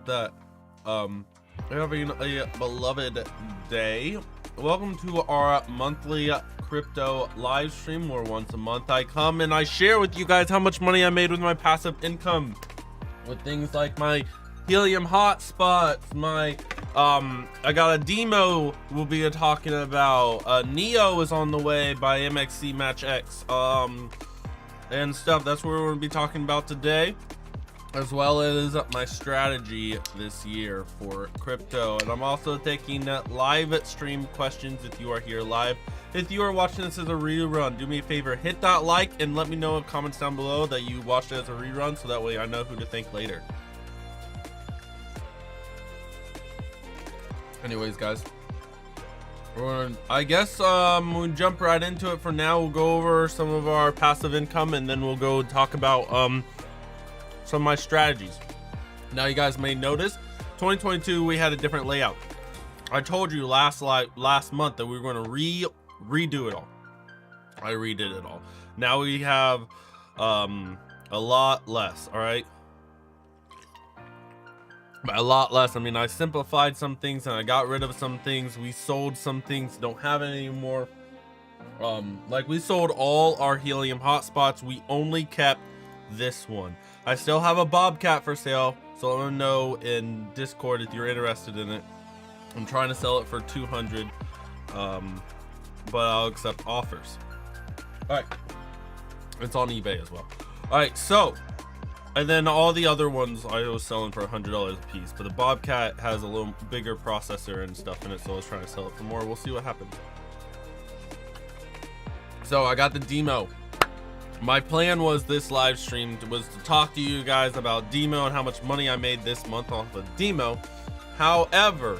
hope that you're having a beloved day. Welcome to our monthly crypto live stream, where once a month I come and I share with you guys how much money I made with my passive income, with things like my Helium hotspots, my I got a demo we'll be talking about. Neo is on the way by MXC Match X, and stuff. That's what we're going to be talking about today, as well as my strategy this year for crypto. And I'm also taking live stream questions if you are here live. If you are watching this as a rerun, do me a favor, hit that like and let me know in comments down below that you watched it as a rerun, so that way I know who to thank later. Anyways, guys, I guess we'll jump right into it. For now, we'll go over some of our passive income, and then we'll go talk about some of my strategies. Now, you guys may notice 2022 we had a different layout. I told you last month that we were going to redo it all. I redid it all. Now we have a lot less. All right, by a lot less, I mean I simplified some things and I got rid of some things. We sold some things, don't have it anymore. Like we sold all our Helium hotspots. We only kept this one. I still have a Bobcat for sale, so let me know in Discord if you're interested in it. I'm trying to sell it for 200, but I'll accept offers. All right, it's on eBay as well. All right, so, and then all the other ones I was selling for $100 a piece, but the Bobcat has a little bigger processor and stuff in it, so I was trying to sell it for more. We'll see what happens. So I got the demo. My plan was this live stream was to talk to you guys about demo and how much money I made this month off of demo. However,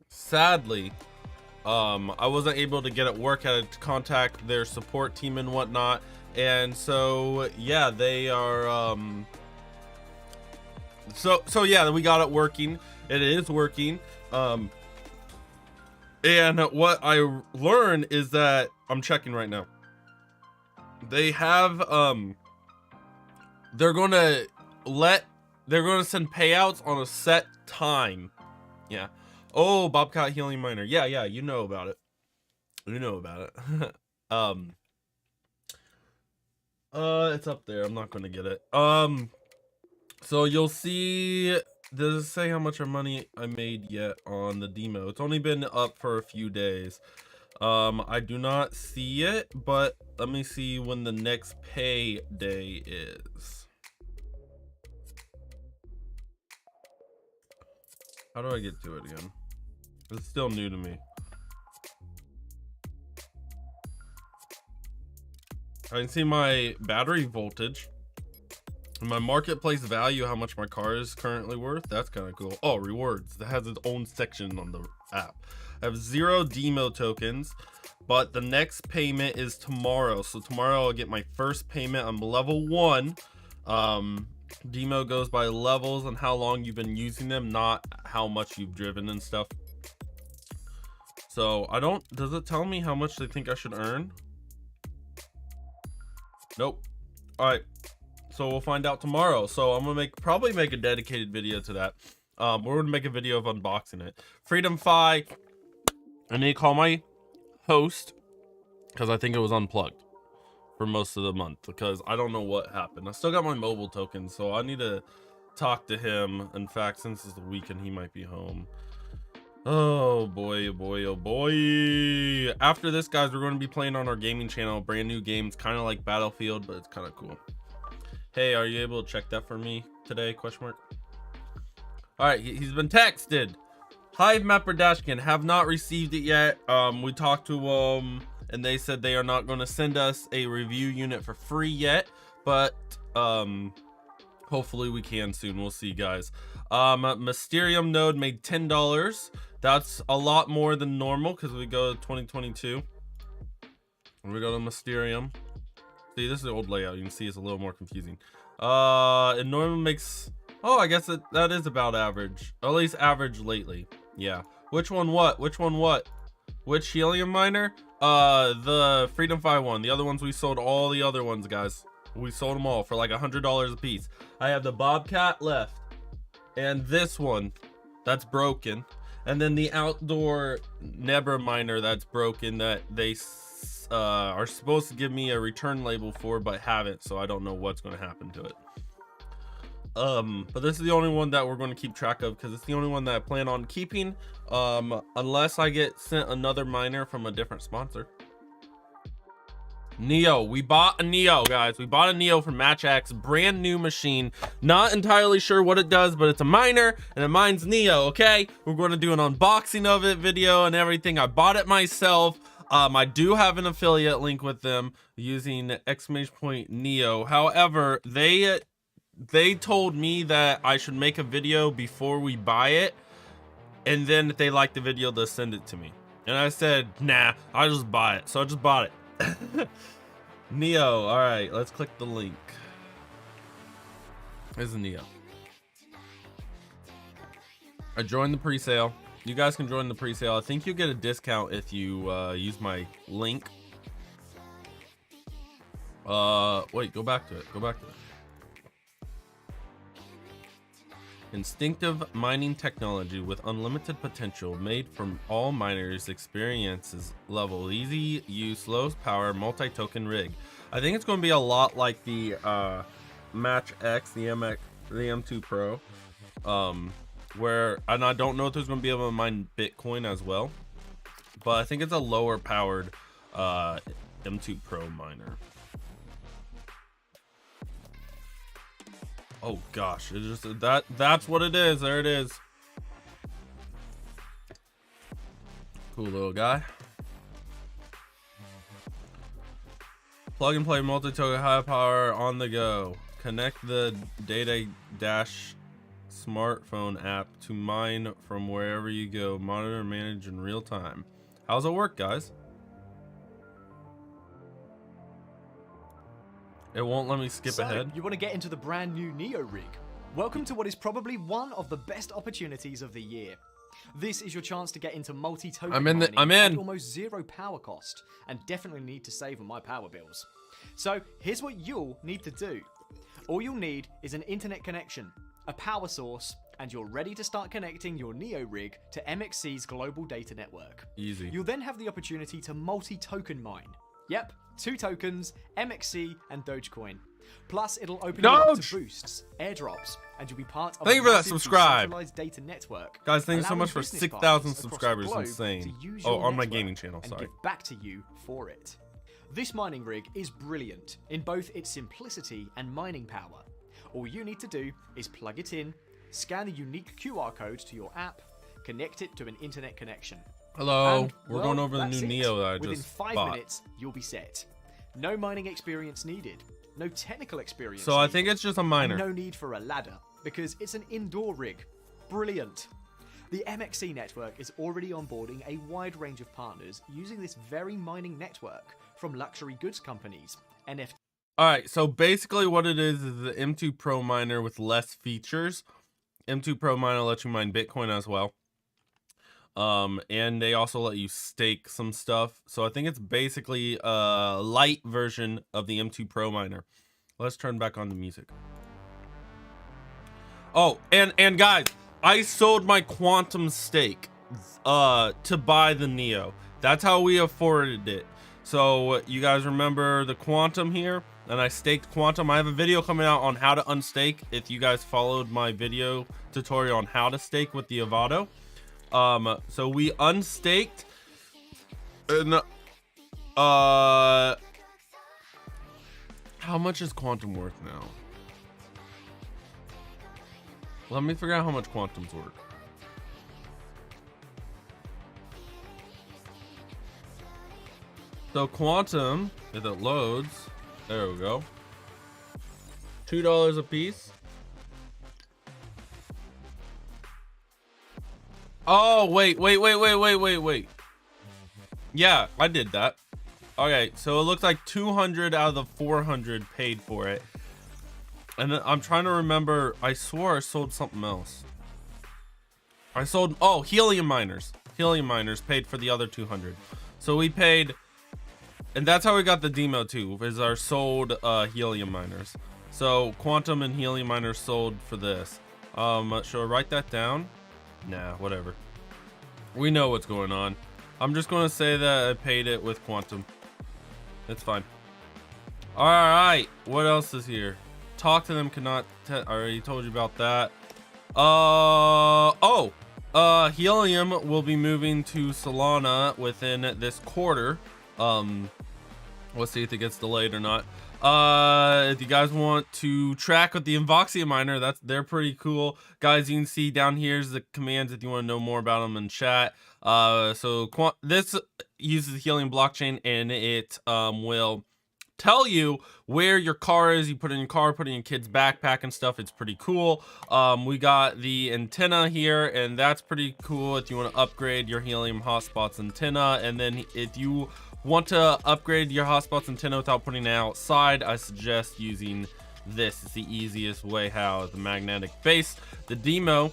sadly, I wasn't able to get it work. I had to contact their support team and whatnot. And so yeah, they are so yeah, we got it working. It is working. And what I learned is that I'm checking right now. They have they're going to send payouts on a set time. Yeah. Oh, Bobcat Helium Miner. Yeah, you know about it. You know about it. It's up there. I'm not going to get it. So you'll see, does it say how much money I made yet on the demo? It's only been up for a few days. I do not see it, but let me see when the next pay day is. How do I get to it again? It's still new to me. I can see my battery voltage, my marketplace value, how much my car is currently worth. That's kind of cool. Oh, rewards. That has its own section on the app. I have 0 demo tokens, but the next payment is tomorrow. So tomorrow I'll get my first payment. I'm level 1. Demo goes by levels and how long you've been using them, not how much you've driven and stuff. So I don't, does it tell me how much they think I should earn? Nope. All right, so we'll find out tomorrow. So I'm gonna probably make a dedicated video to that. We're gonna make a video of unboxing it. Freedom Fi, I need to call my host because I think it was unplugged for most of the month, because I don't know what happened. I still got my mobile tokens, so I need to talk to him. In fact, since it's the weekend, he might be home. Oh boy, oh boy, oh boy. After this, guys, we're going to be playing on our gaming channel brand new games, kind of like Battlefield, but it's kind of cool. Hey, are you able to check that for me today? Question mark. All right, he's been texted. Hive Mapper Dashkin, have not received it yet. We talked to them and they said they are not going to send us a review unit for free yet, but hopefully we can soon. We'll see, guys. Mysterium node made $10. That's a lot more than normal because we go to 2022. We go to Mysterium. See, this is the old layout. You can see it's a little more confusing. It normally makes, oh, I guess that is about average, at least average lately. Yeah. Which one what? Which one what? Which Helium miner? The Freedom Fi one. The other ones, we sold all the other ones, guys. We sold them all for like $100 a piece. I have the Bobcat left, and this one that's broken, and then the outdoor Nebra miner that's broken that they are supposed to give me a return label for but haven't, so I don't know what's going to happen to it. But this is the only one that we're going to keep track of because it's the only one that I plan on keeping, unless I get sent another miner from a different sponsor. Neo, we bought a Neo, guys. We bought a Neo from Match X, brand new machine. Not entirely sure what it does, but it's a miner and it mines Neo. Okay, we're going to do an unboxing of it video and everything. I bought it myself. I do have an affiliate link with them using !Neo. However, they told me that I should make a video before we buy it, and then if they like the video, they'll send it to me. And I said, nah, I'll just buy it. So I just bought it. Neo. All right, let's click the link. This is Neo. I joined the pre-sale. You guys can join the pre-sale. I think you get a discount if you use my link. Wait, go back to it. Go back to it. Instinctive mining technology with unlimited potential, made from all miners, experiences level, easy use, low power, multi-token rig. I think it's going to be a lot like the Match X, the M2 Pro, where, and I don't know if there's going to be able to mine Bitcoin as well, but I think it's a lower powered M2 Pro miner. Oh gosh, it's just that's what it is. There it is. Cool little guy. Plug and play multi-token high power on the go. Connect the Data Dash smartphone app to mine from wherever you go. Monitor and manage in real time. How's it work, guys? It won't let me skip ahead. You want to get into the brand new Neo rig? Welcome to what is probably one of the best opportunities of the year. This is your chance to get into multi-token mining at almost zero power cost, and definitely need to save on my power bills. So here's what you'll need to do. All you'll need is an internet connection, a power source, and you're ready to start connecting your Neo rig to MXC's global data network. Easy. You'll then have the opportunity to multi-token mine. Yep, 2 tokens, MXC and Dogecoin. Plus, it'll open you up to boosts, airdrops, and you'll be part of a massive decentralized data network. Guys, thank you so much for 6,000 subscribers. Insane. Oh, on my gaming channel, sorry. And give back to you for it. This mining rig is brilliant in both its simplicity and mining power. All you need to do is plug it in, scan the unique QR code to your app, connect it to an internet connection. Hello, and, we're going over the new Neo that I Within just 5 bought. minutes, you'll be set. No mining experience needed. No technical experience So needed. I think it's just a miner. And no need for a ladder, because it's an indoor rig. Brilliant. The MXC network is already onboarding a wide range of partners using this very mining network, from luxury goods companies, NFT. Alright, so basically what it is the M2 Pro miner with less features. M2 Pro miner lets you mine Bitcoin as well. And they also let you stake some stuff. So I think it's basically a light version of the M2 Pro miner. Let's turn back on the music. Oh, and guys, I sold my quantum stake to buy the Neo. That's how we afforded it. So you guys remember the quantum here? And I staked quantum. I have a video coming out on how to unstake if you guys followed my video tutorial on how to stake with the Avado. So we unstaked, and how much is quantum worth now? Let me figure out how much quantum's worth. So quantum, if it loads, there we go. $2 a piece. Oh, wait. Yeah, I did that. Okay, so it looks like 200 out of the 400 paid for it. And then I'm trying to remember, I swore I sold something else. I sold, oh, Helium miners. Helium miners paid for the other 200. So we paid, and that's how we got the demo too, is our sold Helium miners. So Quantum and Helium miners sold for this. Should I write that down? Nah, whatever. We know what's going on. I'm just gonna say that I paid it with quantum. It's fine. All right, what else is here? Talk to them, cannot. I already told you about that. Helium will be moving to Solana within this quarter. Let's see if it gets delayed or not. If you guys want to track with the Invoxia miner, they're pretty cool, guys. You can see down here's the commands if you want to know more about them in chat. This uses Helium blockchain, and it will tell you where your car is. You put it in your car, put it in your kid's backpack and stuff. It's pretty cool. We got the antenna here, and that's pretty cool if you want to upgrade your Helium hotspots antenna. And then if you want to upgrade your hotspots antenna without putting it outside, I suggest using this. It's the easiest way. How the magnetic base, the demo.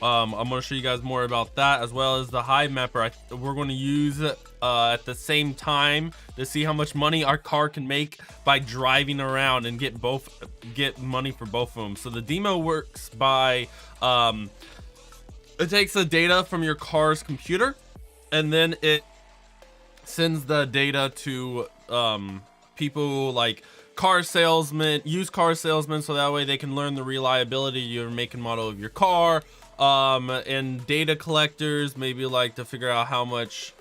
I'm going to show you guys more about that, as well as the hive mapper. We're going to use at the same time to see how much money our car can make by driving around and get money for both of them. So the demo works by it takes the data from your car's computer, and then it sends the data to people like used car salesmen, so that way they can learn the reliability of your make and model of your car. And data collectors maybe like to figure out how much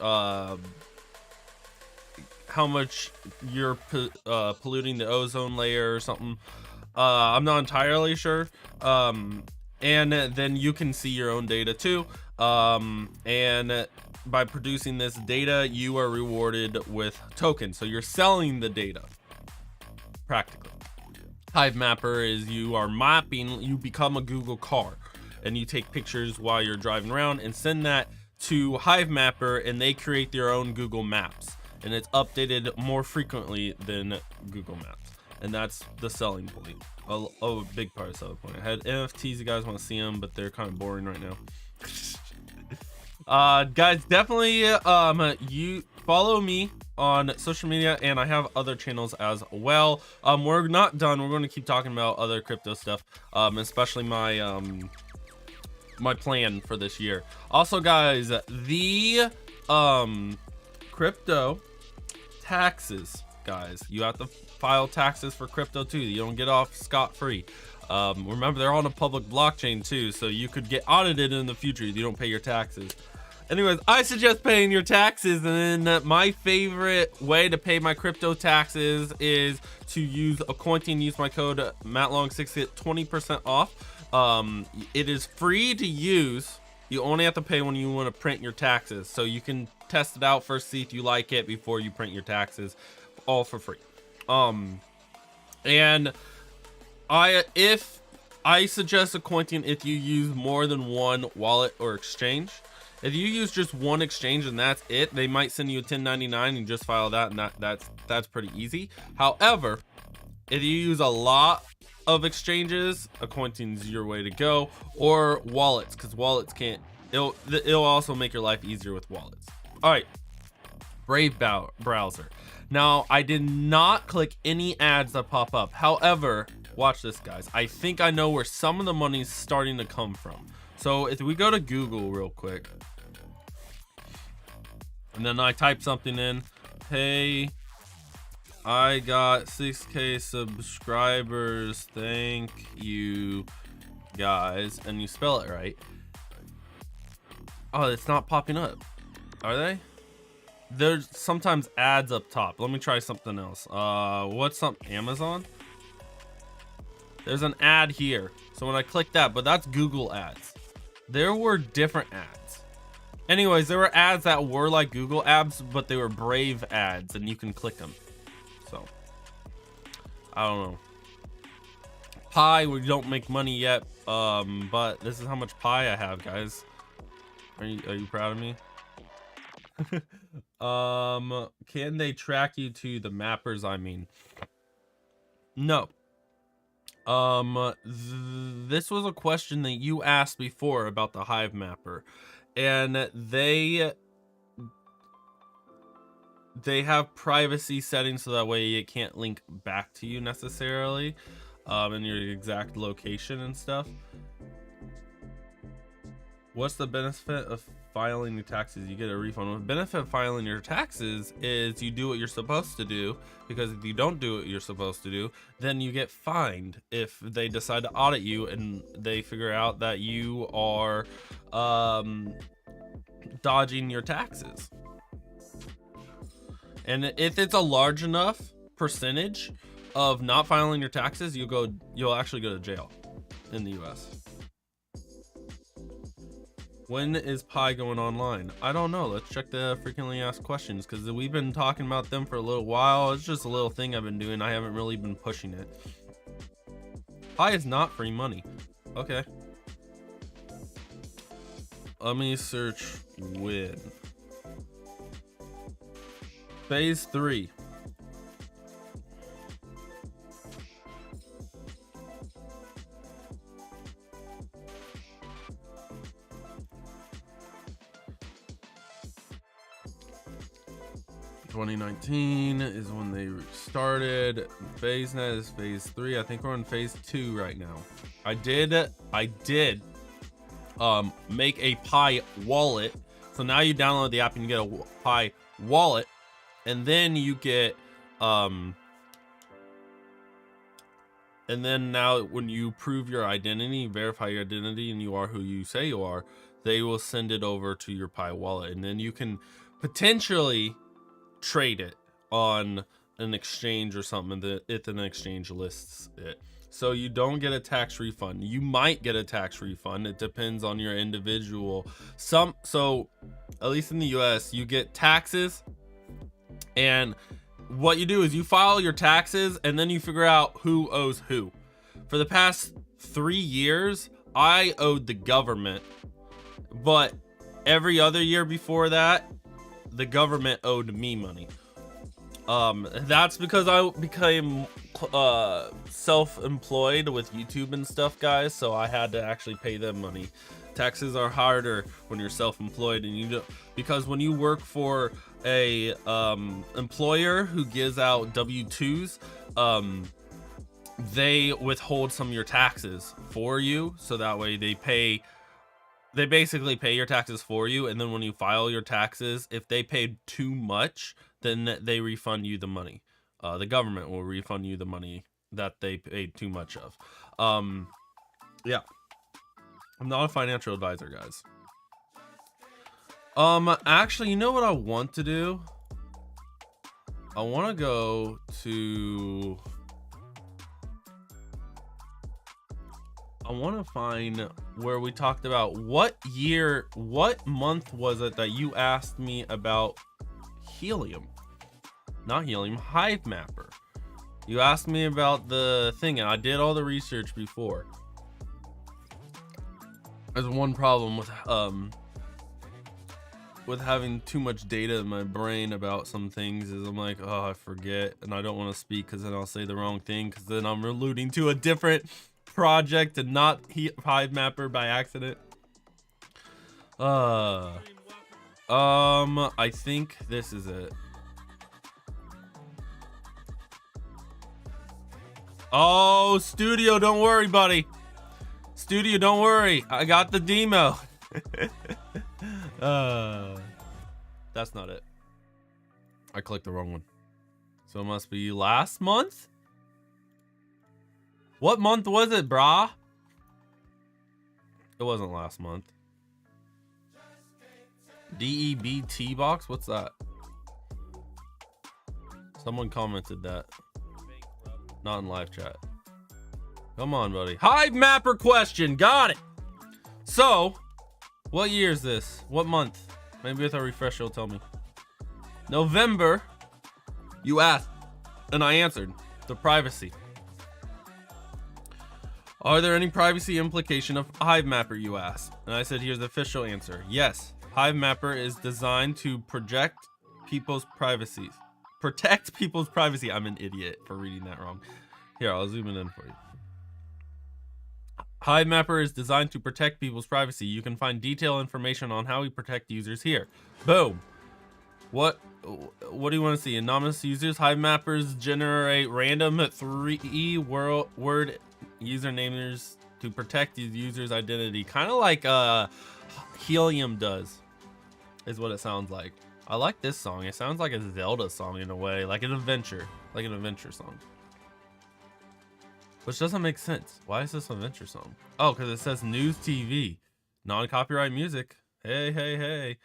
you're polluting the ozone layer or something. I'm not entirely sure. And then you can see your own data too. And by producing this data, you are rewarded with tokens, so you're selling the data practically. Hive mapper is you become a Google car, and you take pictures while you're driving around and send that to Hive mapper, and they create their own Google Maps, and it's updated more frequently than Google Maps. And that's the selling point, a big part of the selling point. I had NFTs, you guys want to see them, but they're kind of boring right now. Guys, definitely you follow me on social media, and I have other channels as well. We're not done. We're going to keep talking about other crypto stuff, especially my plan for this year. Also, guys, the crypto taxes, guys, you have to file taxes for crypto too. You don't get off scot-free. Remember, they're on a public blockchain too, so you could get audited in the future if you don't pay your taxes. Anyways, I suggest paying your taxes, and then my favorite way to pay my crypto taxes is to use a Cointing. Use my code MattLong6 to get 20% off. It is free to use. You only have to pay when you want to print your taxes, so you can test it out first, see if you like it before you print your taxes, all for free. And if I suggest a Cointing if you use more than one wallet or exchange. If you use just one exchange and that's it, they might send you a 1099 and just file that, and that's pretty easy. However, if you use a lot of exchanges, a Cointing's your way to go, or wallets, because wallets can't. It'll also make your life easier with wallets. All right, Brave browser. Now, I did not click any ads that pop up. However, watch this, guys. I think I know where some of the money's starting to come from. So if we go to Google real quick, and then I type something in, hey, I got 6K subscribers, thank you guys, and you spell it right. Oh, it's not popping up. Are they? There's sometimes ads up top. Let me try something else. What's up, Amazon? There's an ad here. So when I click that, but that's Google ads. There were different ads. Anyways, there were ads that were like Google ads, but they were Brave ads, and you can click them. So, I don't know. Pie, we don't make money yet, but this is how much pie I have, guys. Are you proud of me? Can they track you to the mappers? I mean, no. This was a question that you asked before about the Hive mapper, and they have privacy settings so that way it can't link back to you necessarily. and your exact location and stuff. What's the benefit of filing your taxes? You get a refund. The benefit of filing your taxes is you do what you're supposed to do, because if you don't do what you're supposed to do, then you get fined if they decide to audit you and they figure out that you are dodging your taxes. And if it's a large enough percentage of not filing your taxes, you'll actually go to jail in the US. When is Pi going online? I don't know. Let's check the frequently asked questions, because we've been talking about them for a little while. It's just a little thing I've been doing. I haven't really been pushing it. Pi is not free money. Okay. Let me search when. Phase 3. (2019) is when they started. PhaseNet is phase 3. I think we're in phase 2 right now. I did make a Pi wallet. So now you download the app and you get a Pi wallet, and then you get and then now when you prove your identity, verify your identity, and you are who you say you are, they will send it over to your Pi wallet, and then you can potentially trade it on an exchange or something that if an exchange lists it. So you don't get a tax refund. You might get a tax refund. It depends on your individual. So at least in the US, you get taxes, and what you do is you file your taxes and then you figure out who owes who. For the past 3 years, I owed the government, but every other year before that, the government owed me money. That's because I became self-employed with YouTube and stuff, guys, so I had to actually pay them money. Taxes are harder when you're self-employed, and you don't, because when you work for a employer who gives out W-2s, they withhold some of your taxes for you, so that way they basically pay your taxes for you, and then when you file your taxes, if they paid too much, then they refund you the money. The government will refund you the money that they paid too much of. Yeah. I'm not a financial advisor, guys. Actually, you know what I want to do? I want to go to... I want to find where we talked about what month was it that you asked me about Helium? Not Helium, Hive Mapper. You asked me about the thing, and I did all the research before. There's one problem with having too much data in my brain about some things is I'm like, oh, I forget, and I don't want to speak because then I'll say the wrong thing, because then I'm alluding to a different project and not Hive Mapper by accident. I think this is it. Oh, Studio, don't worry, buddy. Studio, don't worry. I got the demo. That's not it. I clicked the wrong one. So it must be last month? What month was it, brah? It wasn't last month. DEBT box? What's that? Someone commented that. Not in live chat. Come on, buddy. Hive Mapper question. Got it. So, what year is this? What month? Maybe with a refresh, it'll tell me. November. You asked, and I answered. The privacy. Are there any privacy implication of Hive Mapper, you asked? And I said, here's the official answer. Yes. Hive Mapper is designed to protect people's privacy. Protect people's privacy. I'm an idiot for reading that wrong. Here, I'll zoom it in for you. Hive Mapper is designed to protect people's privacy. You can find detailed information on how we protect users here. Boom. What do you want to see? Anonymous users, hive mappers generate random 3-word usernames to protect these users' identity, kind of like Helium does, is what it sounds like. I like this song. It sounds like a Zelda song in a way, like an adventure song. Which doesn't make sense. Why is this an adventure song? Oh, because it says News TV, non-copyright music. Hey, hey, hey.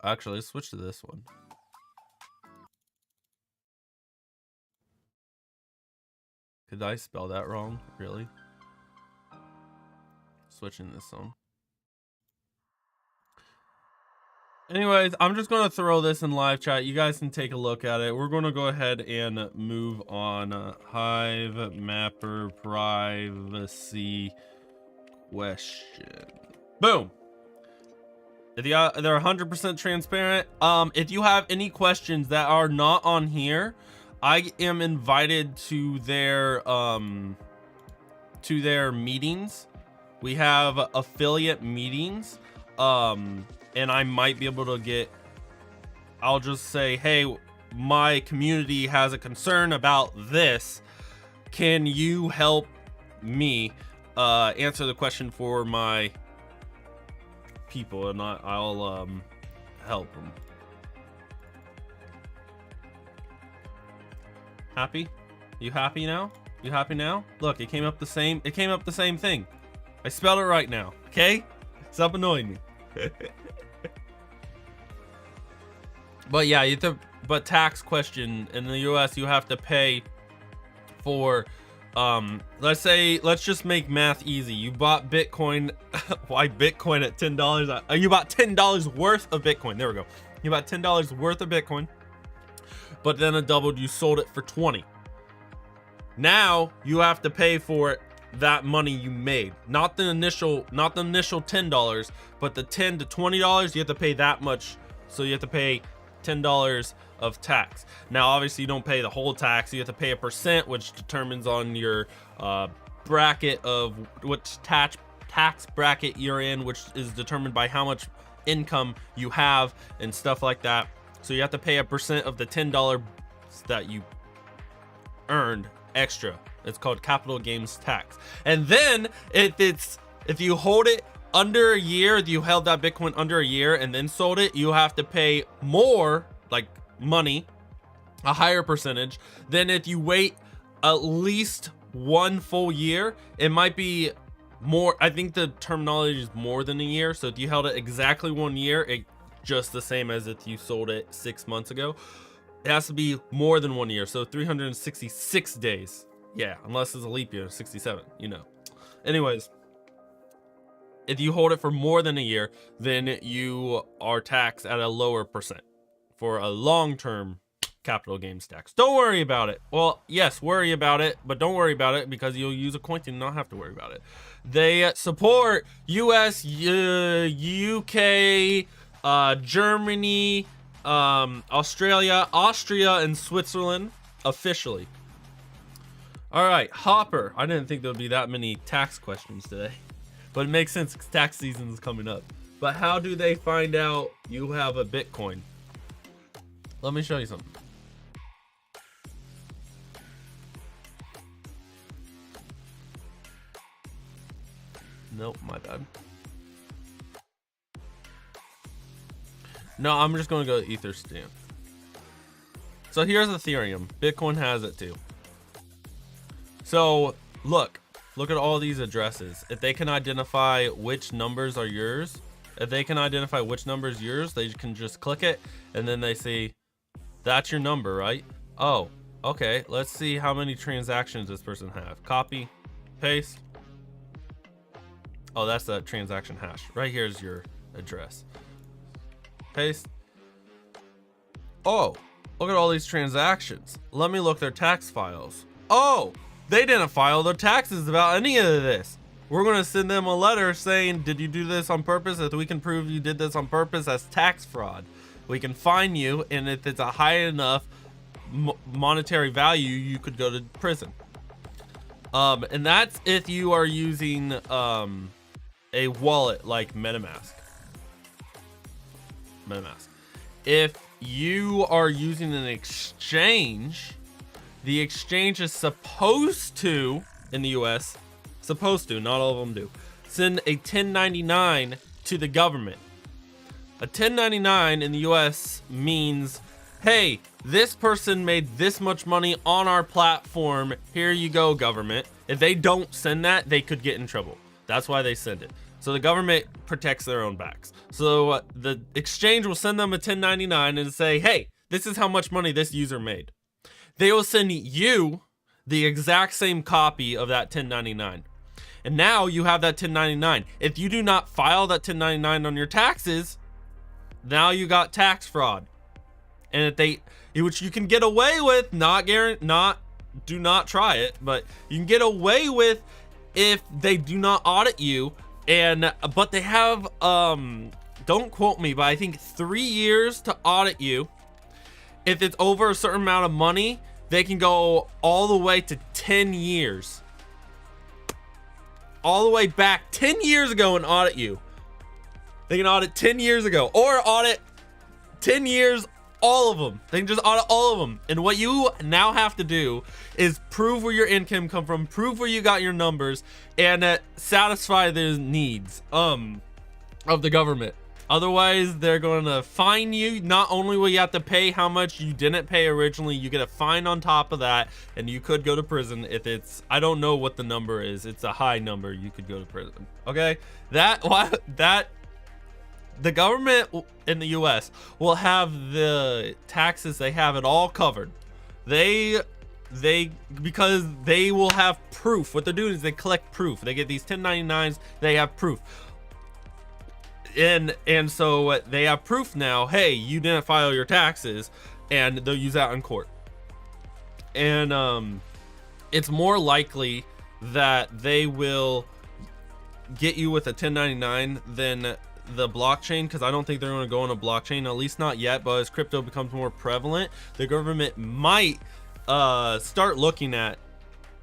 Actually, let's switch to this one. Did I spell that wrong? Really? Switching this song. Anyways, I'm just going to throw this in live chat. You guys can take a look at it. We're going to go ahead and move on. Hive mapper privacy question. Boom. They're 100% transparent. If you have any questions that are not on here, I am invited to their meetings. We have affiliate meetings. And I might be able to get, I'll just say, hey, my community has a concern about this. Can you help me answer the question for my people? And I'll help them. Happy? You happy now? You happy now? Look, it came up the same thing. I spelled it right now, okay? Stop annoying me. But yeah, but tax question in the US, you have to pay for let's just make math easy. You bought Bitcoin. Why Bitcoin at $10? You bought $10 worth of Bitcoin. There we go. You bought $10 worth of Bitcoin, but then it doubled. You sold it for 20. Now you have to pay for it, that money you made, not the initial $10, but the $10 to $20. You have to pay that much. So you have to pay $10 of tax. Now obviously you don't pay the whole tax. You have to pay a percent, which determines on your bracket of which tax bracket you're in, which is determined by how much income you have and stuff like that. So you have to pay a percent of the $10 that you earned extra. It's called capital gains tax. And then if you hold it under a year, you held that Bitcoin under a year and then sold it, you have to pay more, like money, a higher percentage than if you wait at least one full year. It might be more, I think the terminology is more than a year. So if you held it exactly 1 year, it just the same as if you sold it 6 months ago. It has to be more than 1 year. So 366 days. Yeah, unless it's a leap year, 67, you know. Anyways, if you hold it for more than a year, then you are taxed at a lower percent for a long-term capital gains tax. Don't worry about it. Well, yes, worry about it, but don't worry about it because you'll use a coin to not have to worry about it. They support US, UK, Germany, Australia, Austria, and Switzerland officially. All right, hopr. I didn't think there would be that many tax questions today. But it makes sense because tax season is coming up. But how do they find out you have a Bitcoin? Let me show you something. Nope, my bad. No, I'm just going to go to Etherscan. So here's Ethereum. Bitcoin has it too. So look at all these addresses. If they can identify which numbers are yours, they can just click it and then they see that's your number, right? Oh, okay. Let's see how many transactions this person have. Copy, paste. Oh, that's the transaction hash. Right here's your address. Paste. Oh, look at all these transactions. Let me look their tax files. Oh, they didn't file their taxes about any of this. We're going to send them a letter saying, did you do this on purpose? If we can prove you did this on purpose, that's tax fraud. We can fine you, and if it's a high enough monetary value, you could go to prison. And that's if you are using a wallet like MetaMask. If you are using an exchange, the exchange is supposed to, in the US, supposed to, not all of them do, send a 1099 to the government. A 1099 in the US means, hey, this person made this much money on our platform. Here you go, government. If they don't send that, they could get in trouble. That's why they send it. So the government protects their own backs. So the exchange will send them a 1099 and say, hey, this is how much money this user made. They will send you the exact same copy of that 1099. And now you have that 1099. If you do not file that 1099 on your taxes, now you got tax fraud. And if they, which you can get away with, do not try it, but you can get away with if they do not audit you. But they have, don't quote me, but I think 3 years to audit you. If it's over a certain amount of money, they can go all the way to 10 years. All the way back 10 years ago and audit you. They can audit 10 years ago or audit 10 years, all of them. They can just audit all of them. And what you now have to do is prove where your income come from, prove where you got your numbers, and satisfy the needs of the government. Otherwise, they're going to fine you. Not only will you have to pay how much you didn't pay originally, you get a fine on top of that, and you could go to prison if it's, I don't know what the number is. It's a high number. You could go to prison. Okay? The government in the US will have the taxes, they have it all covered. Because they will have proof. What they're doing is they collect proof. They get these 1099s, they have proof. And so they have proof now, hey, you didn't file your taxes, and they'll use that in court. And it's more likely that they will get you with a 1099 than the blockchain, because I don't think they're going to go on a blockchain, at least not yet. But as crypto becomes more prevalent, the government might start looking at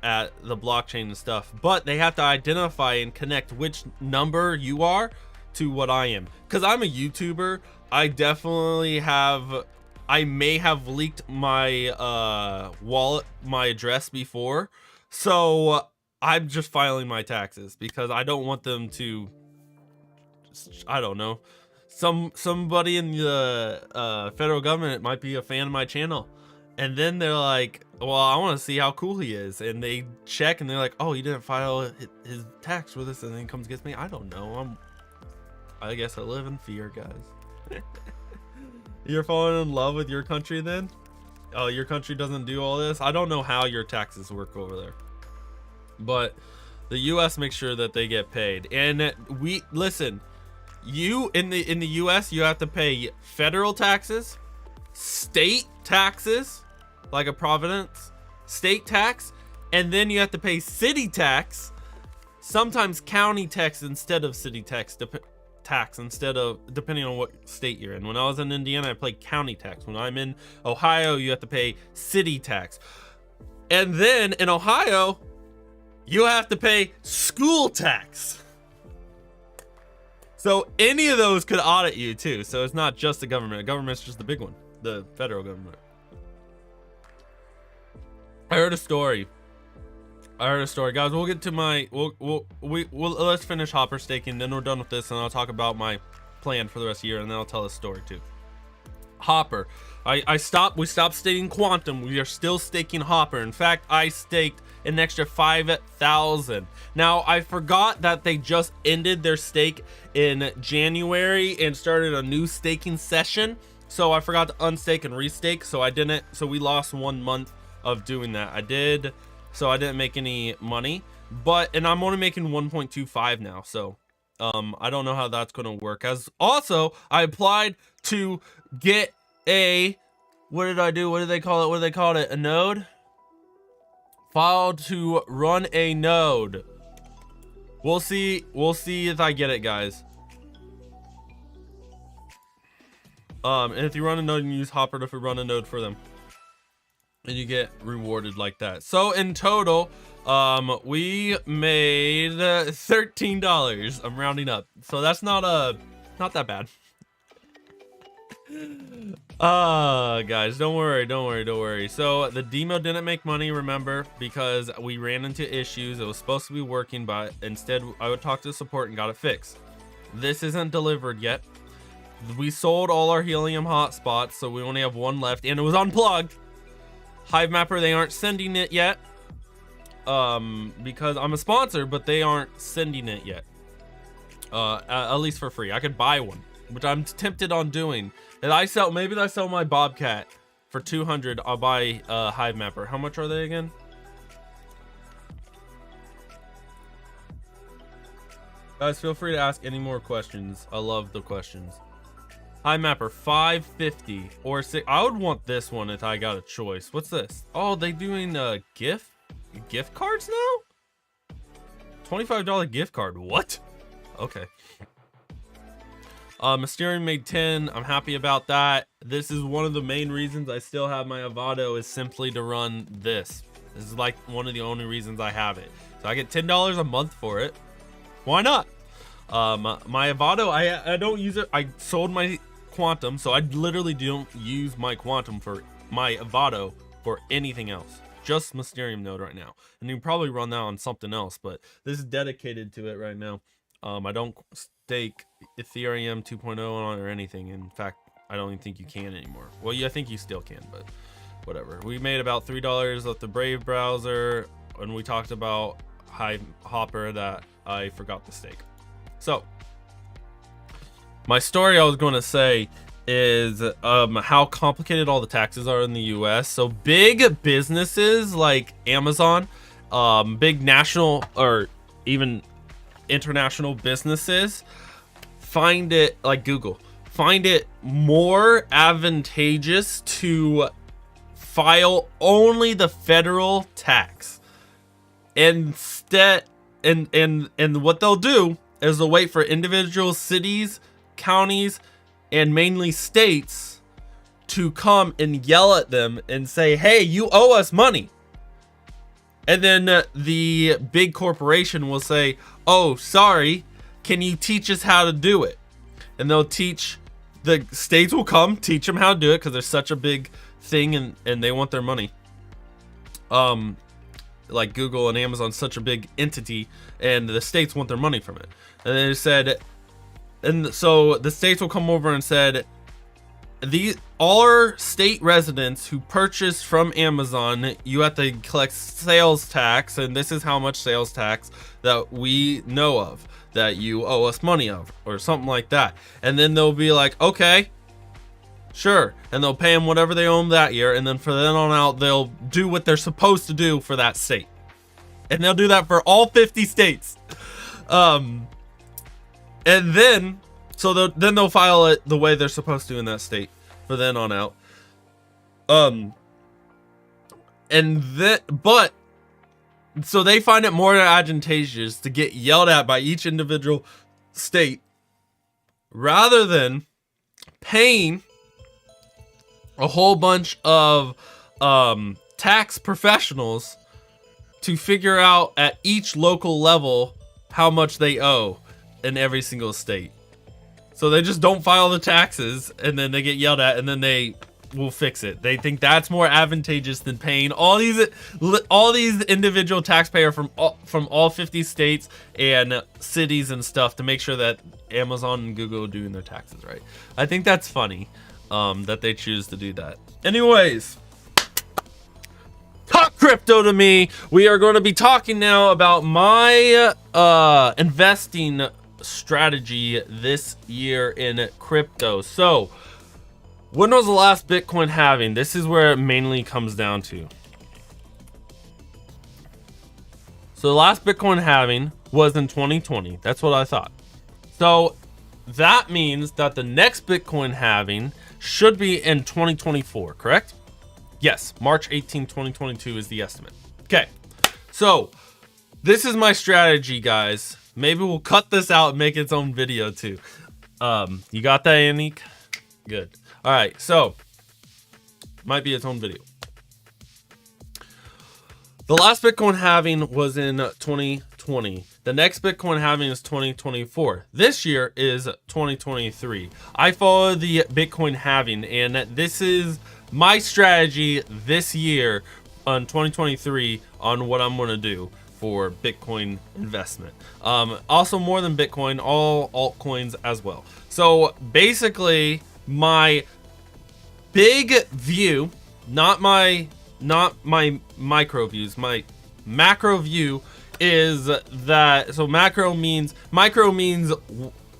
the blockchain and stuff. But they have to identify and connect which number you are to what I am. Because I'm a YouTuber, I definitely have, I may have leaked my wallet, my address before. So I'm just filing my taxes because I don't want them to, I don't know, somebody in the federal government might be a fan of my channel, and then they're like, well, I want to see how cool he is, and they check and they're like, oh, he didn't file his tax with us, and then he comes gets me. I don't know, I guess I live in fear, guys. You're falling in love with your country then? Oh, your country doesn't do all this? I don't know how your taxes work over there, but the US makes sure that they get paid. And we listen, you in the US, you have to pay federal taxes, state taxes like a Providence, state tax, and then you have to pay city tax, sometimes county tax instead of city tax, depending on what state you're in. When I was in Indiana, I paid county tax. When I'm in Ohio, you have to pay city tax. And then in Ohio, you have to pay school tax. So any of those could audit you too. So it's not just the government. The government's just the big one, the federal government. I heard a story, guys. We'll get to my, let's finish hopper staking, then we're done with this, and I'll talk about my plan for the rest of the year, and then I'll tell a story too. Hopper, we stopped staking quantum. We are still staking hopper. In fact, I staked an extra 5,000. Now I forgot that they just ended their stake in January and started a new staking session, so I forgot to unstake and restake, so we lost 1 month of doing that. So I didn't make any money, and I'm only making 1.25 now, so I don't know how that's going to work. As also, I applied to get a, what did I do? What do they call it? A node? Filed to run a node. We'll see if I get it, guys. And if you run a node, you use hopr to run a node for them, and you get rewarded like that. So in total, we made $13. I'm rounding up, so that's not that bad. Guys, don't worry. So the demo didn't make money, remember, because we ran into issues. It was supposed to be working, but instead I would talk to support and got it fixed. This isn't delivered yet. We sold all our helium hotspots, so we only have one left, and it was unplugged. HiveMapper, they aren't sending it yet, because I'm a sponsor, but they aren't sending it yet, at least for free. I could buy one, which I'm tempted on doing. And maybe I sell my Bobcat for 200. I'll buy HiveMapper. How much are they again? Guys, feel free to ask any more questions. I love the questions. HiveMapper, 550 or 6. I would want this one if I got a choice. What's this? Oh, they doing gift cards now? $25 gift card. What? Okay. Mysterium made 10. I'm happy about that. This is one of the main reasons I still have my Avado, is simply to run this. This is like one of the only reasons I have it. So I get $10 a month for it. Why not? My Avado, I don't use it. I sold my Quantum, so I literally don't use my Quantum for my Avado for anything else. Just Mysterium node right now. And you can probably run that on something else, but this is dedicated to it right now. I don't stake Ethereum 2.0 on or anything. In fact, I don't even think you can anymore. Well, yeah, I think you still can, but whatever. We made about $3 off the Brave browser, and we talked about hopr that I forgot to stake. So my story I was going to say is how complicated all the taxes are in the US. So big businesses like Amazon, big national or even international businesses find it, like Google, find it more advantageous to file only the federal tax instead. And what they'll do is they'll wait for individual cities, counties, and mainly states to come and yell at them and say, hey, you owe us money. And then the big corporation will say, oh, sorry, can you teach us how to do it? And they'll teach, the states will come teach them how to do it because there's such a big thing, and they want their money. Like Google and Amazon, such a big entity, and the states want their money from it. And they said, and so the states will come over and said, all our state residents who purchase from Amazon, you have to collect sales tax, and this is how much sales tax that we know of that you owe us money of, or something like that. And then they'll be like, okay, sure, and they'll pay them whatever they owe them that year, and then from then on out they'll do what they're supposed to do for that state, and they'll do that for all 50 states. And then then they'll file it the way they're supposed to in that state for then on out. So they find it more advantageous to get yelled at by each individual state rather than paying a whole bunch of tax professionals to figure out at each local level how much they owe in every single state. So they just don't file the taxes, and then they get yelled at, and then they will fix it. They think that's more advantageous than paying all these individual taxpayers from all 50 states and cities and stuff to make sure that Amazon and Google are doing their taxes right. I think that's funny that they choose to do that. Anyways, talk crypto to me. We are going to be talking now about my investing strategy this year in crypto. So when was the last Bitcoin halving? This is where it mainly comes down to. So the last Bitcoin halving was in 2020. That's what I thought. So that means that the next Bitcoin halving should be in 2024, correct? Yes, March 18, 2022 is the estimate. Okay, so this is my strategy, guys. Maybe we'll cut this out and make its own video too. You got that, Yannick? Good. All right, so might be its own video. The last Bitcoin halving was in 2020. The next Bitcoin halving is 2024. This year is 2023. I follow the Bitcoin halving, and this is my strategy this year on 2023 on what I'm going to do for Bitcoin investment. Also more than Bitcoin, all altcoins as well. So basically my big view, not my micro views, my macro view is that, so micro means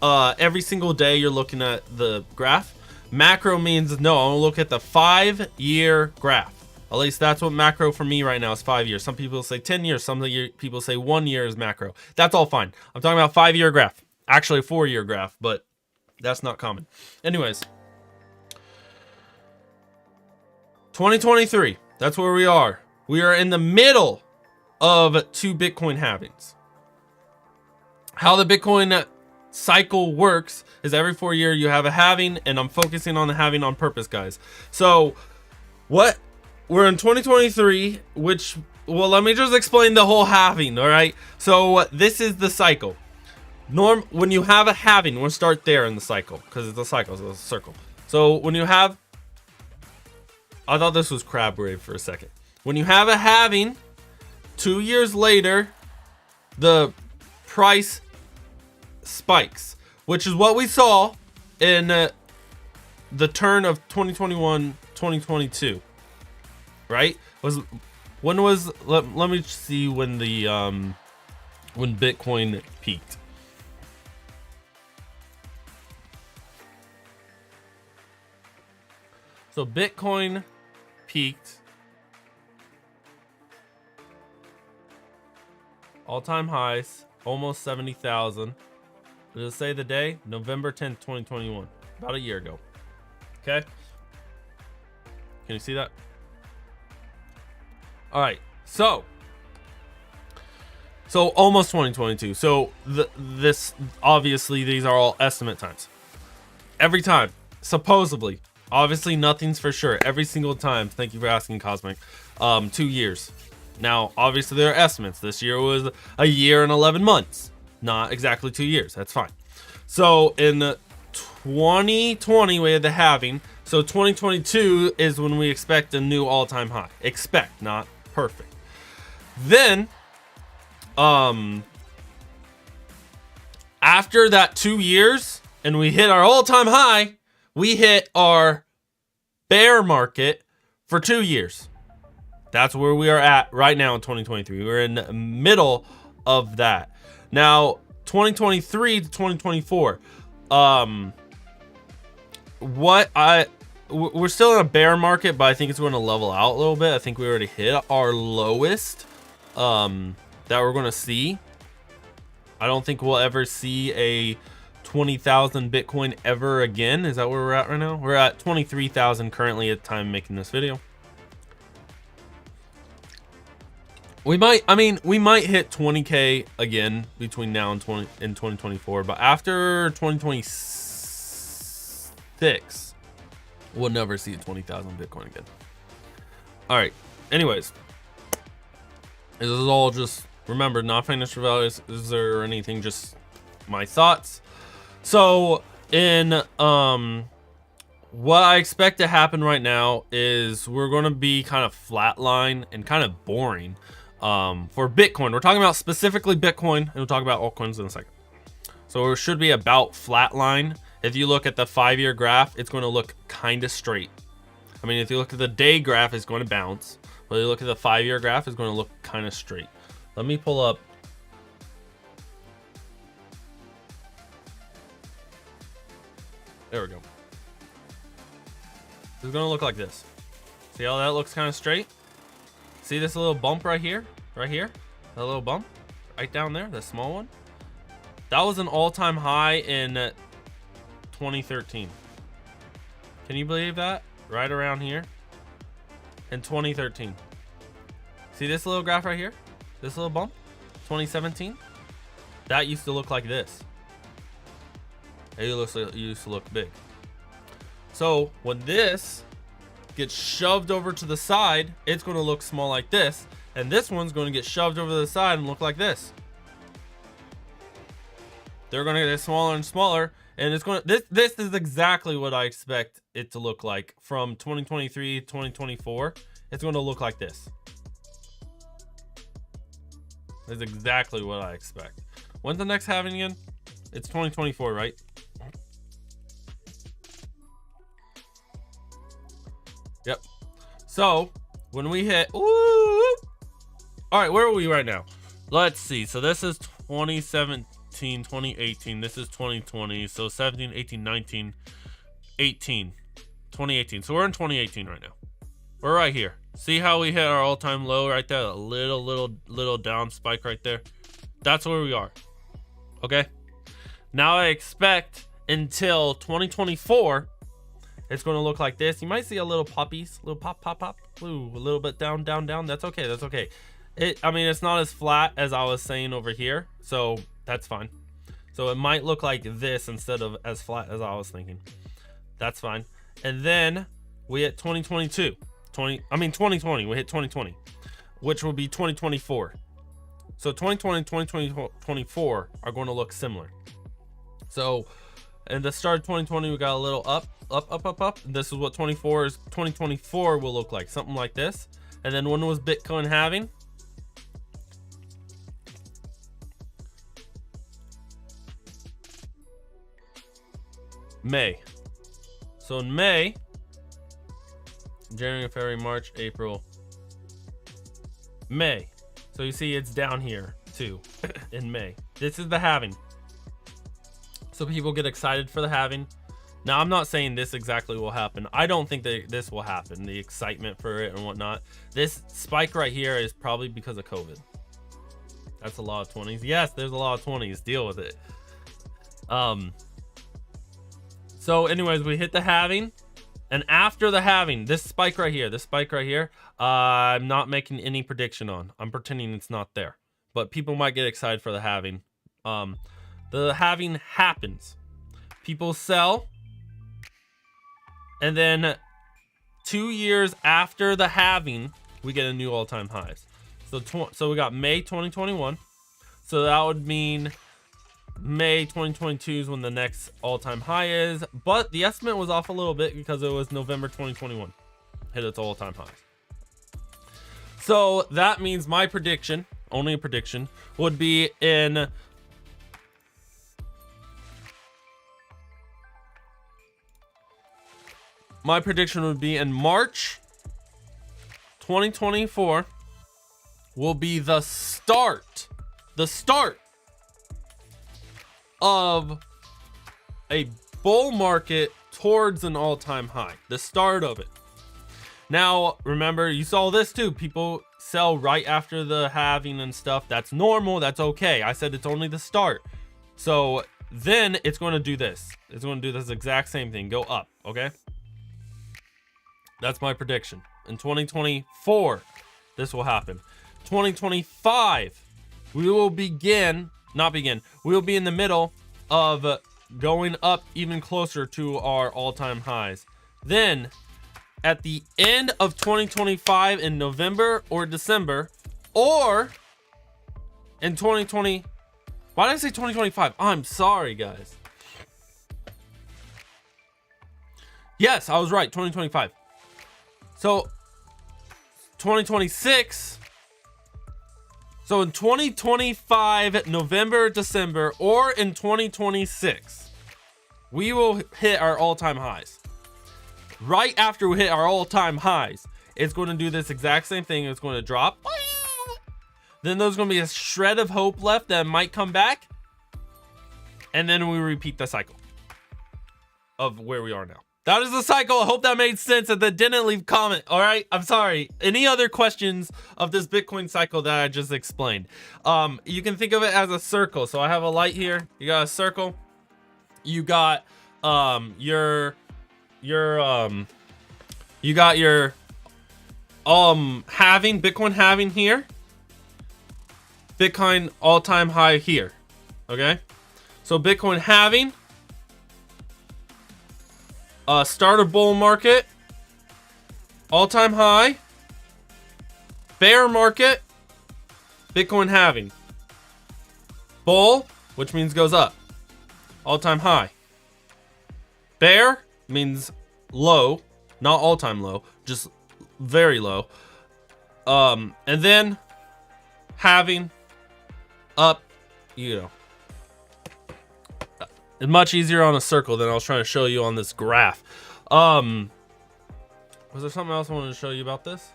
every single day you're looking at the graph. Macro means no, I'm gonna look at the 5-year graph. At least that's what macro for me right now is 5 years. Some people say 10 years, some people say 1 year is macro. That's all fine. I'm talking about 5-year graph, actually a 4-year graph, but that's not common. Anyways, 2023, that's where we are. We are in the middle of 2 Bitcoin halvings. How the Bitcoin cycle works is every 4 years you have a halving, and I'm focusing on the halving on purpose, guys. So what we're in 2023, which, well, let me just explain the whole halving. All right, so this is the cycle. When you have a halving, we'll start there in the cycle because it's a cycle, so it's a circle. So when you have, I thought this was crab wave for a second. When you have a halving, 2 years later, the price spikes, which is what we saw in the turn of 2021, 2022, right? Let me see when the when Bitcoin peaked. So Bitcoin peaked all-time highs, almost 70,000. Did it say the day? November 10th, 2021. About a year ago. Okay. Can you see that? All right. So almost 2022. So this, obviously these are all estimate times. Every time, supposedly, obviously nothing's for sure. Every single time. Thank you for asking, Cosmic. 2 years. Now, obviously there are estimates. This year was a year and 11 months. Not exactly 2 years. That's fine. So in 2020 we had the halving. So 2022 is when we expect a new all-time high. Expect, not perfect. Then after that 2 years and we hit our all-time high, we hit our bear market for 2 years. That's where we are at right now in 2023. We're in the middle of that. Now, 2023 to 2024. We're still in a bear market, but I think it's going to level out a little bit. I think we already hit our lowest that we're going to see. I don't think we'll ever see a 20,000 Bitcoin ever again. Is that where we're at right now? We're at 23,000 currently at the time of making this video. We might hit 20K again between now and 2024, but after 2026, we'll never see 20,000 Bitcoin again. All right. Anyways, this is all just, remember, not financial values or anything, just my thoughts. So in what I expect to happen right now is we're going to be kind of flatline and kind of boring. For Bitcoin, we're talking about specifically Bitcoin, and we'll talk about altcoins in a second. So it should be about flatline. If you look at the 5-year graph, it's going to look kind of straight. I mean, if you look at the day graph, it's going to bounce. But if you look at the 5-year graph, it's going to look kind of straight. Let me pull up. There we go. It's going to look like this. See how that looks kind of straight? See this little bump right here? Right here? That little bump? Right down there? The small one? That was an all-time high in 2013. Can you believe that? Right around here. In 2013. See this little graph right here? This little bump? 2017? That used to look like this. It used to look big. So when this gets shoved over to the side, it's going to look small like this, and this one's going to get shoved over to the side and look like this. They're gonna get smaller and smaller, and it's gonna this is exactly what I expect it to look like from 2023 to 2024. It's gonna look like this. That's exactly what I expect. When's the next halving again? It's 2024, right? Yep. So when we hit, ooh, all right, where are we right now? Let's see. So this is 2017, 2018. This is 2020. So 17, 18, 19, 18, 2018. So we're in 2018 right now. We're right here. See how we hit our all-time low right there? A little down spike right there. That's where we are. Okay. Now I expect until 2024, it's going to look like this. You might see a little poppies, little pop. Ooh, a little bit down. That's okay. That's okay. I mean, it's not as flat as I was saying over here, so that's fine. So it might look like this instead of as flat as I was thinking. That's fine. And then we hit 2022. 2020. We hit 2020, which will be 2024. So 2020, 2024 are going to look similar. So in the start of 2020, we got a little up. This is what 2024 will look like, something like this. And then when was Bitcoin halving? May. So in May, January, February, March, April, May. So you see it's down here too in May. This is the halving. So people get excited for the halving. Now, I'm not saying this exactly will happen. I don't think that this will happen, the excitement for it and whatnot. This spike right here is probably because of COVID. That's a lot of 20s. Yes, there's a lot of 20s. Deal with it. So anyways, we hit the halving. And after the halving, this spike right here, I'm not making any prediction on. I'm pretending it's not there. But people might get excited for the halving. The halving happens. People sell. And then 2 years after the halving, we get a new all-time highs. So we got May 2021. So that would mean May 2022 is when the next all-time high is. But the estimate was off a little bit because it was November 2021. Hit its all-time high. So that means my prediction, only a prediction, would be in... My prediction would be in March 2024 will be the start of a bull market towards an all-time high. The start of it. Now, remember, you saw this too. People sell right after the halving and stuff. That's normal. That's okay. I said it's only the start. So then it's going to do this. It's going to do this exact same thing. Go up. Okay. That's my prediction. In 2024, this will happen. 2025, we will be in the middle of going up even closer to our all-time highs. Then, at the end of 2025 in November or December, or in 2020, why did I say 2025? I'm sorry, guys. Yes, I was right, 2025. So 2026. So in 2025, November, December, or in 2026, we will hit our all-time highs. Right after we hit our all-time highs, it's going to do this exact same thing. It's going to drop. Then there's going to be a shred of hope left that might come back. And then we repeat the cycle of where we are now. That is the cycle. I hope that made sense and that didn't leave comment. All right. I'm sorry. Any other questions of this Bitcoin cycle that I just explained? You can think of it as a circle. So I have a light here. You got a circle. You got your halving, Bitcoin halving here. Bitcoin all-time high here. Okay. So Bitcoin halving. Start a bull market, all-time high, bear market, Bitcoin halving, bull, which means goes up, all-time high. Bear means low, not all-time low, just very low. And then halving, up, you know. It's much easier on a circle than I was trying to show you on this graph. Was there something else I wanted to show you about this?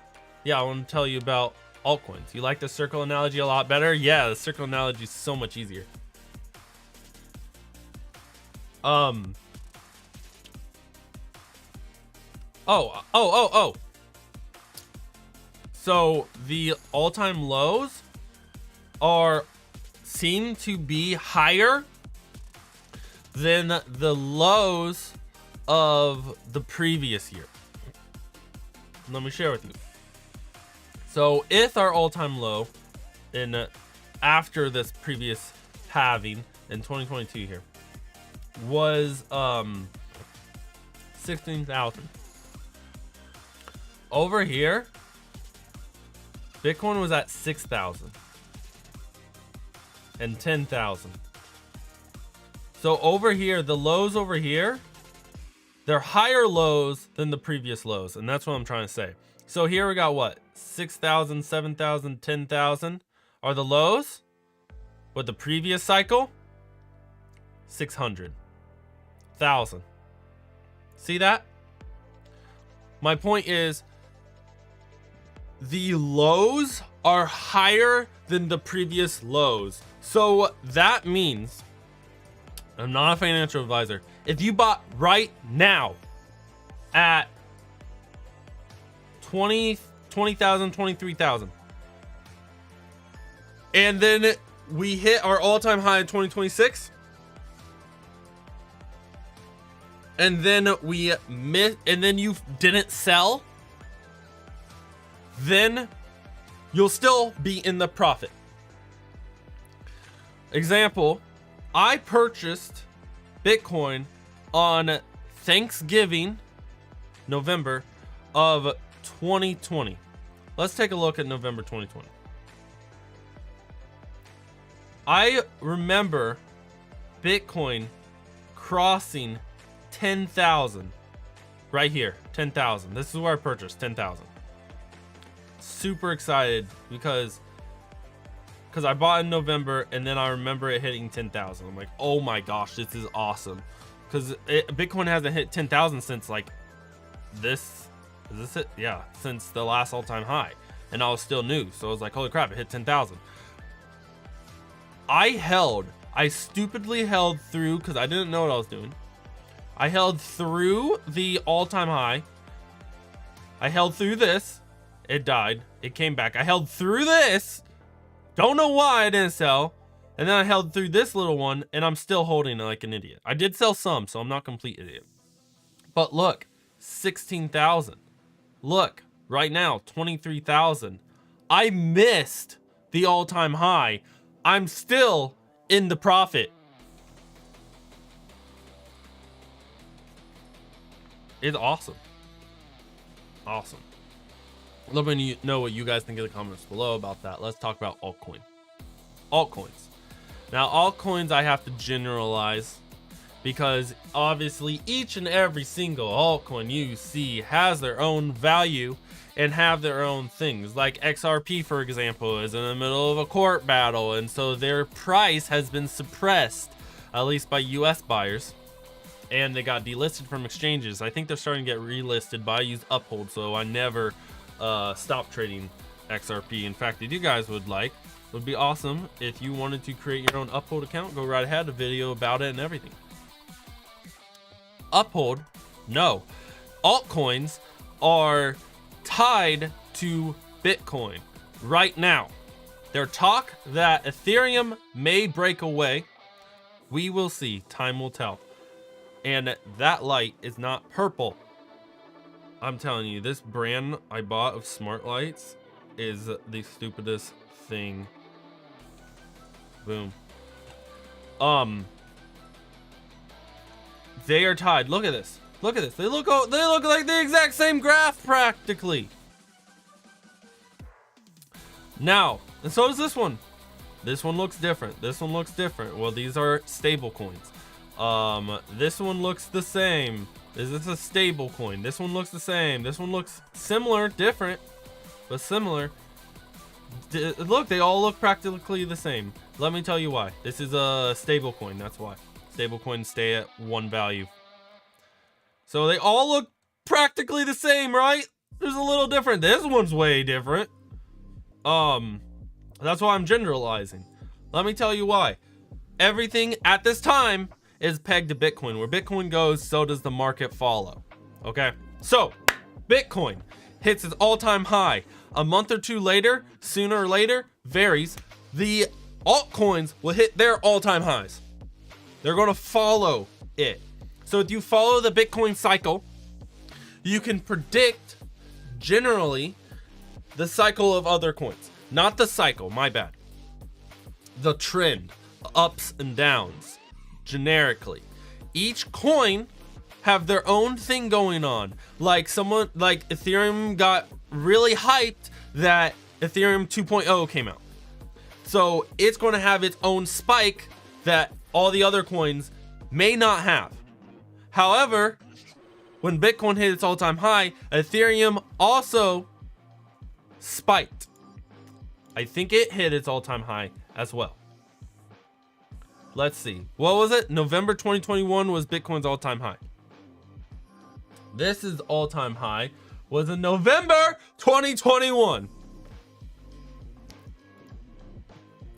Yeah, I want to tell you about altcoins. You like the circle analogy a lot better? Yeah, the circle analogy is so much easier. So the all-time lows seem to be higher than the lows of the previous year. Let me share with you. So if our all-time low after this previous halving in 2022 here was 16,000. Over here, Bitcoin was at 6,000 and 10,000. So over here, the lows over here, they're higher lows than the previous lows, and that's what I'm trying to say. So here we got what? 6,000, 7,000, 10,000 are the lows. With the previous cycle, 600,000. See that? My point is, the lows are higher than the previous lows. So that means, I'm not a financial advisor, if you bought right now at 20,000, 23,000, and then we hit our all-time high in 2026, and then and then you didn't sell, then you'll still be in the profit. Example, I purchased Bitcoin on Thanksgiving, November of 2020. Let's take a look at November 2020. I remember Bitcoin crossing 10,000 right here. 10,000. This is where I purchased 10,000. Super excited because I bought in November, and then I remember it hitting 10,000. I'm like, oh my gosh, this is awesome. Because Bitcoin hasn't hit 10,000 since like this. Is this it? Yeah, since the last all-time high. And I was still new. So I was like, holy crap, it hit 10,000. I stupidly held through because I didn't know what I was doing. I held through the all-time high. I held through this. It died. It came back. I held through this. Don't know why I didn't sell. And then I held through this little one, and I'm still holding it like an idiot. I did sell some, so I'm not a complete idiot. But look, 16,000. Look, right now, 23,000. I missed the all-time high. I'm still in the profit. It's awesome. Awesome. Let me know what you guys think in the comments below about that. Let's talk about altcoins. Now, altcoins I have to generalize because obviously each and every single altcoin you see has their own value and have their own things. Like XRP, for example, is in the middle of a court battle, and so their price has been suppressed, at least by US buyers. And they got delisted from exchanges. I think they're starting to get relisted, but I use Uphold, so I never stop trading XRP. In fact, if you guys would be awesome if you wanted to create your own Uphold account. Go right ahead, a video about it and everything. Uphold, no. Altcoins are tied to Bitcoin right now. There's talk that Ethereum may break away. We will see. Time will tell. And that light is not purple. I'm telling you, this brand I bought of smart lights is the stupidest thing. Boom. They are tied. Look at this. Look at this. They look like the exact same graph practically. Now, and so does this one. This one looks different. This one looks different. Well, these are stable coins. This one looks the same. Is this a stable coin? This one looks the same. This one looks similar, different, but similar. Look, they all look practically the same. Let me tell you why. This is a stable coin. That's why. Stable coins stay at one value. So they all look practically the same, right? There's a little different. This one's way different. That's why I'm generalizing. Let me tell you why. Everything at this time is pegged to Bitcoin. Where Bitcoin goes, so does the market follow. Okay? So, Bitcoin hits its all-time high. A month or two later, sooner or later, varies, the altcoins will hit their all-time highs. They're going to follow it. So if you follow the Bitcoin cycle, you can predict generally the cycle of other coins. Not the cycle, my bad. The trend, ups and downs, generically. Each coin have their own thing going on. Like Ethereum got really hyped that Ethereum 2.0 came out. So it's going to have its own spike that all the other coins may not have. However, when Bitcoin hit its all-time high, Ethereum also spiked. I think it hit its all-time high as well. Let's see. What was it? November 2021 was Bitcoin's all-time high. This is all-time high was in November 2021.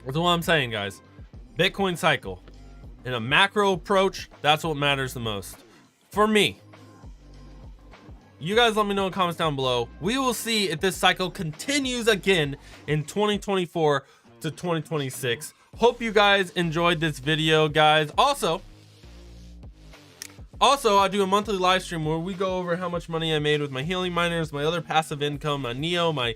That's what I'm saying, guys. Bitcoin cycle. In a macro approach, that's what matters the most. For me. You guys let me know in the comments down below. We will see if this cycle continues again in 2024 to 2026. Hope you guys enjoyed this video, guys. Also, I do a monthly live stream where we go over how much money I made with my Helium miners, my other passive income, my Neo, my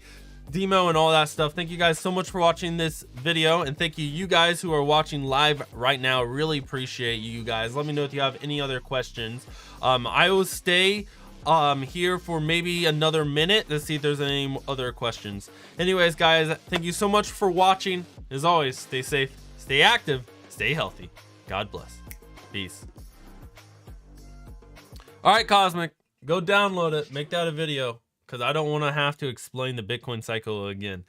Demo, and all that stuff. Thank you guys so much for watching this video, and thank you guys who are watching live right now. Really appreciate you guys. Let me know if you have any other questions. I will stay here for maybe another minute to see if there's any other questions. Anyways, guys, thank you so much for watching. As always, stay safe, stay active, stay healthy. God bless. Peace. All right, Cosmic, go download it, make that a video, because I don't want to have to explain the Bitcoin cycle again,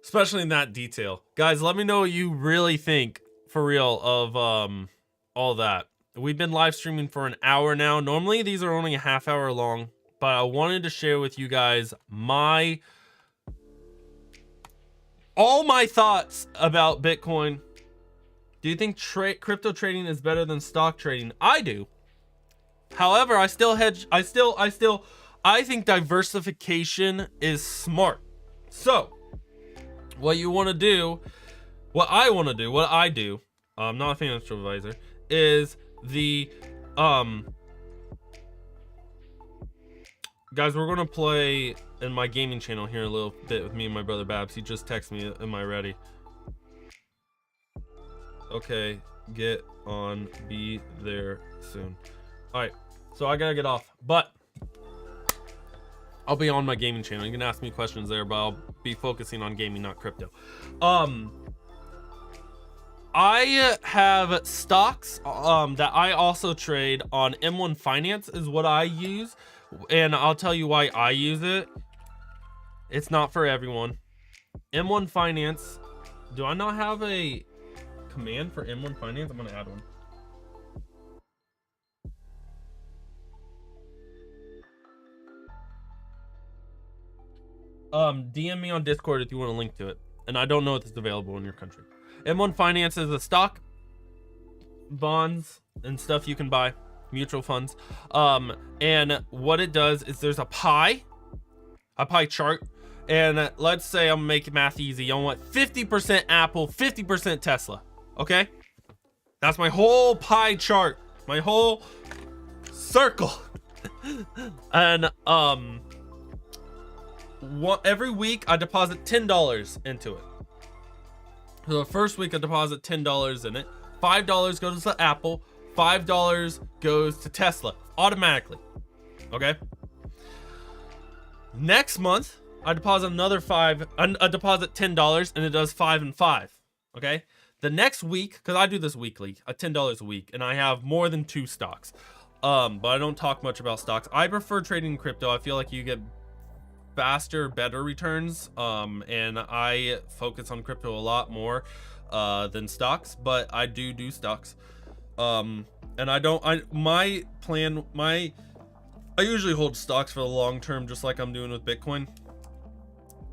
especially in that detail. Guys, let me know what you really think, for real, of all that. We've been live streaming for an hour now. Normally these are only a half hour long, but I wanted to share with you guys all my thoughts about Bitcoin. Do you think crypto trading is better than stock trading? I do. However, I still hedge. I think diversification is smart. So what I do, I'm not a financial advisor, is the guys, we're gonna play in my gaming channel here a little bit with me and my brother Babs. He just texted me, am I ready? Okay, get on, be there soon. All right, so I gotta get off, but I'll be on my gaming channel. You can ask me questions there, but I'll be focusing on gaming, not crypto. I have stocks that I also trade on M1 Finance is what I use, and I'll tell you why I use it. It's not for everyone. M1 Finance. Do I not have a command for M1 Finance? I'm gonna add one. DM me on Discord if you want a link to it, and I don't know if it's available in your country. M1 Finance is a stock, bonds, and stuff you can buy, mutual funds. And what it does is there's a pie chart, and let's say I'm making math easy. I want 50% Apple, 50% Tesla. Okay, that's my whole pie chart, my whole circle. And every week I deposit $10 into it. So the first week I deposit $10 in it. $5 goes to Apple. $5 goes to Tesla automatically. Okay. Next month I deposit another I deposit $10, and it does 5 and 5. Okay. The next week, because I do this weekly, $10 a week, and I have more than 2 stocks. But I don't talk much about stocks. I prefer trading in crypto. I feel like you get faster, better returns. And I focus on crypto a lot more than stocks, but I do stocks. And I usually hold stocks for the long term, just like I'm doing with Bitcoin.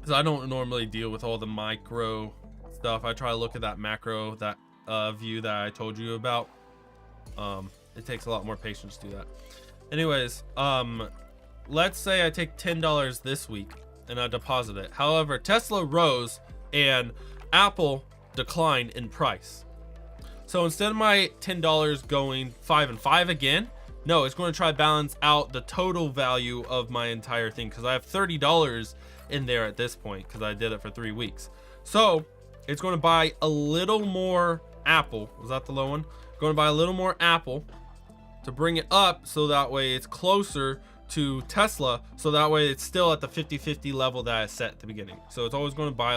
Because I don't normally deal with all the micro stuff. I try to look at that macro, that view that I told you about. It takes a lot more patience to do that. Anyways, let's say I take $10 this week and I deposit it. However, Tesla rose and Apple declined in price. So instead of my $10 going 5 and 5 again, no, it's going to try to balance out the total value of my entire thing, because I have $30 in there at this point because I did it for 3 weeks. So it's going to buy a little more Apple. Was that the low one? Going to buy a little more Apple to bring it up, so that way it's closer to Tesla, so that way it's still at the 50-50 level that I set at the beginning. So it's always going to buy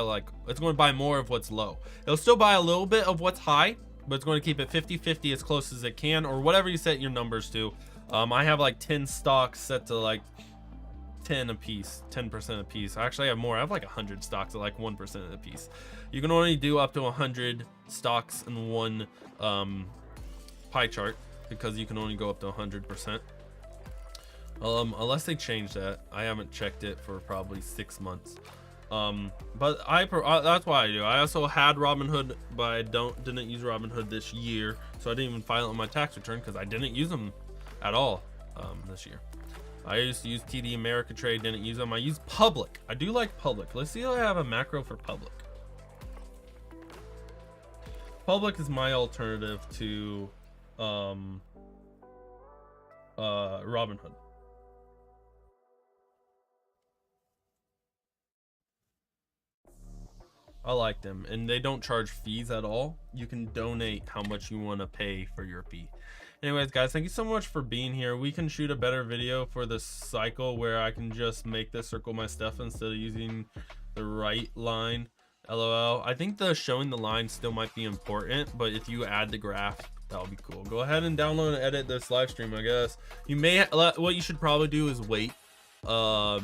it's going to buy more of what's low. It'll still buy a little bit of what's high, but it's going to keep it 50-50 as close as it can, or whatever you set your numbers to. I have like 10 stocks set to like 10 a piece, 10% a piece. Actually, I have more. I have like 100 stocks at like 1% a piece. You can only do up to 100 stocks in one pie chart, because you can only go up to 100%. Unless they change that. I haven't checked it for probably 6 months. But that's why I do. I also had Robinhood, but I didn't use Robinhood this year, so I didn't even file it on my tax return because I didn't use them at all this year. I used to use TD Ameritrade, didn't use them. I use Public. I do like Public. Let's see if I have a macro for Public. Public is my alternative to Robinhood. I like them, and they don't charge fees at all. You can donate how much you want to pay for your fee. Anyways, guys, thank you so much for being here. We can shoot a better video for this cycle where I can just make this circle my stuff instead of using the right line. LOL. I think the showing the line still might be important, but if you add the graph, that'll be cool. Go ahead and download and edit this live stream, I guess. You may what you should probably do is wait a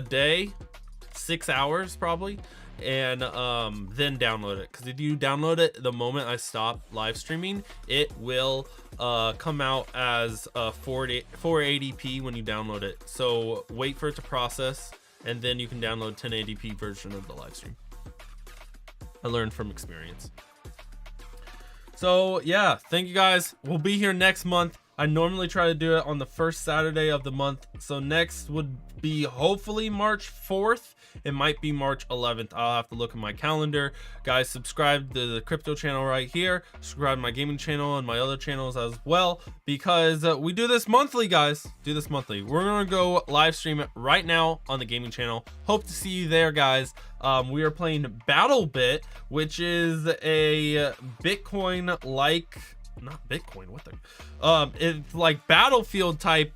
day, 6 hours probably, and then download it, because if you download it the moment I stop live streaming, it will come out as 480p when you download it. So wait for it to process, and then you can download 1080p version of the live stream. I learned from experience. So yeah, thank you guys. We'll be here next month. I normally try to do it on the first Saturday of the month, so next would be hopefully March 4th. It might be March 11th. I'll have to look at my calendar. Guys, subscribe to the crypto channel right here. Subscribe to my gaming channel and my other channels as well, because we do this monthly, guys. Do this monthly. We're gonna go live stream it right now on the gaming channel. Hope to see you there, guys. We are playing BattleBit, which is a Bitcoin like, not Bitcoin, what the it's like Battlefield type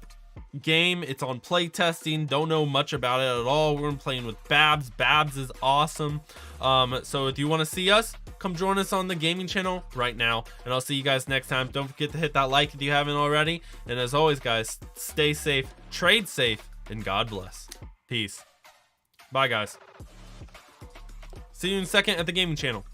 game. It's on play testing. Don't know much about it at all. We're playing with Babs. Babs is awesome. So if you want to see us, come join us on the gaming channel right now, and I'll see you guys next time. Don't forget to hit that like if you haven't already, and as always, guys, stay safe, trade safe, and God bless. Peace. Bye, guys. See you in a second at the gaming channel.